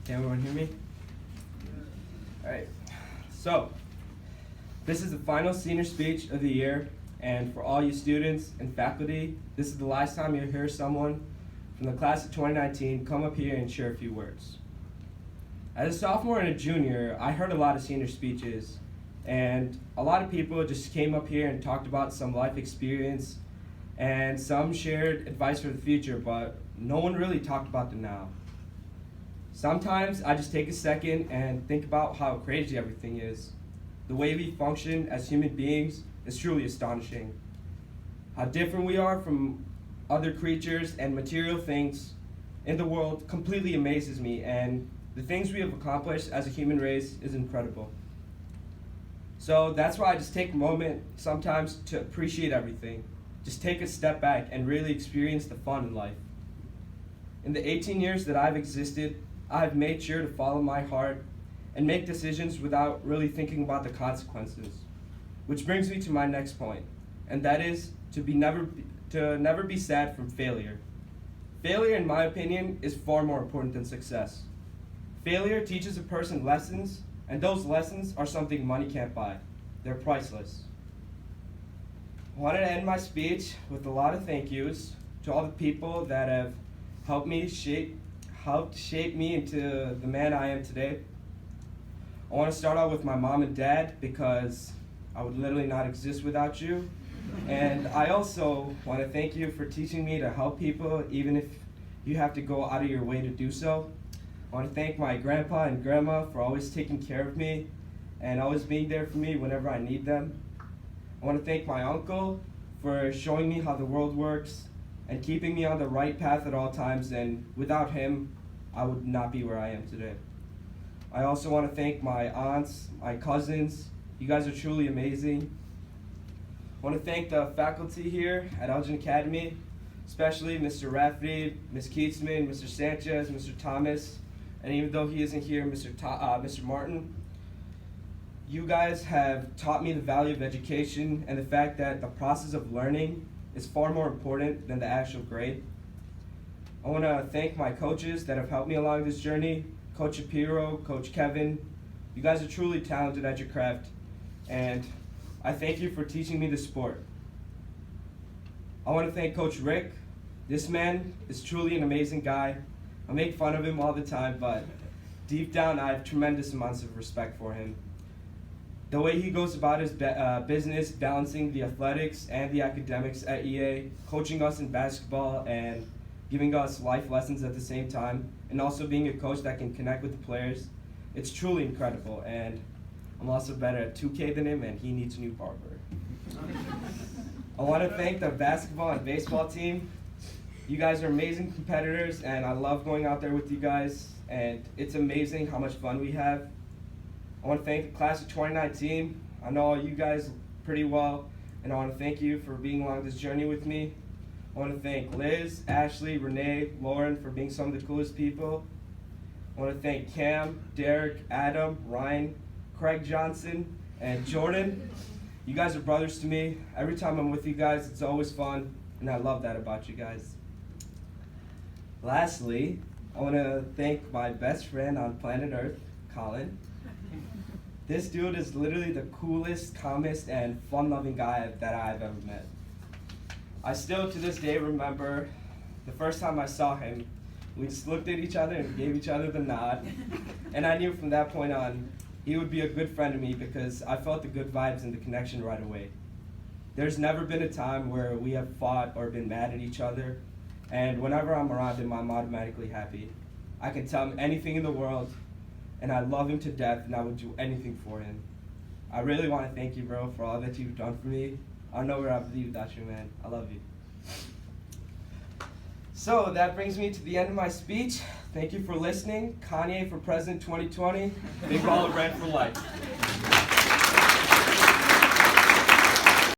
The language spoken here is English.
Can everyone hear me? All right. So, this is the final senior speech of the year, and for all you students and faculty, this is the last time you'll hear someone from the class of 2019 come up here and share a few words. As a sophomore and a junior, I heard a lot of senior speeches, and a lot of people just came up here and talked about some life experience, and some shared advice for the future, but no one really talked about the now. Sometimes I just take a second and think about how crazy everything is. The way we function as human beings is truly astonishing. How different we are from other creatures and material things in the world completely amazes me, and the things we have accomplished as a human race is incredible. So that's why I just take a moment sometimes to appreciate everything. Just take a step back and really experience the fun in life. In the 18 years that I've existed, I've made sure to follow my heart and make decisions without really thinking about the consequences. Which brings me to my next point, and that is to never be sad from failure. Failure, in my opinion, is far more important than success. Failure teaches a person lessons, and those lessons are something money can't buy. They're priceless. I wanted to end my speech with a lot of thank yous to all the people that have helped shape me into the man I am today. I want to start out with my mom and dad because I would literally not exist without you. And I also want to thank you for teaching me to help people even if you have to go out of your way to do so. I want to thank my grandpa and grandma for always taking care of me and always being there for me whenever I need them. I want to thank my uncle for showing me how the world works and keeping me on the right path at all times, and without him, I would not be where I am today. I also want to thank my aunts, my cousins. You guys are truly amazing. I want to thank the faculty here at Elgin Academy, especially Mr. Rafferty, Ms. Keatsman, Mr. Sanchez, Mr. Thomas, and even though he isn't here, Mr. Martin. You guys have taught me the value of education and the fact that the process of learning is far more important than the actual grade. I want to thank my coaches that have helped me along this journey, Coach Shapiro, Coach Kevin. You guys are truly talented at your craft, and I thank you for teaching me the sport. I want to thank Coach Rick. This man is truly an amazing guy. I make fun of him all the time, but deep down I have tremendous amounts of respect for him. The way he goes about his business, balancing the athletics and the academics at EA, coaching us in basketball and giving us life lessons at the same time, and also being a coach that can connect with the players, it's truly incredible. And I'm also better at 2K than him, and he needs a new barber. I want to thank the basketball and baseball team. You guys are amazing competitors, and I love going out there with you guys, and it's amazing how much fun we have. I want to thank the class of 2019. I know all you guys pretty well, and I want to thank you for being along this journey with me. I want to thank Liz, Ashley, Renee, Lauren for being some of the coolest people. I want to thank Cam, Derek, Adam, Ryan, Craig Johnson, and Jordan. You guys are brothers to me. Every time I'm with you guys, it's always fun, and I love that about you guys. Lastly, I want to thank my best friend on planet Earth, Colin. This dude is literally the coolest, calmest, and fun-loving guy that I've ever met. I still, to this day, remember the first time I saw him. We just looked at each other and gave each other the nod. And I knew from that point on, he would be a good friend to me because I felt the good vibes and the connection right away. There's never been a time where we have fought or been mad at each other. And whenever I'm around him, I'm automatically happy. I can tell him anything in the world, and I love him to death, and I would do anything for him. I really want to thank you, bro, for all that you've done for me. I don't know where I'd be without you, man. I love you. So that brings me to the end of my speech. Thank you for listening. Kanye for President 2020. Big Baller Brand for life.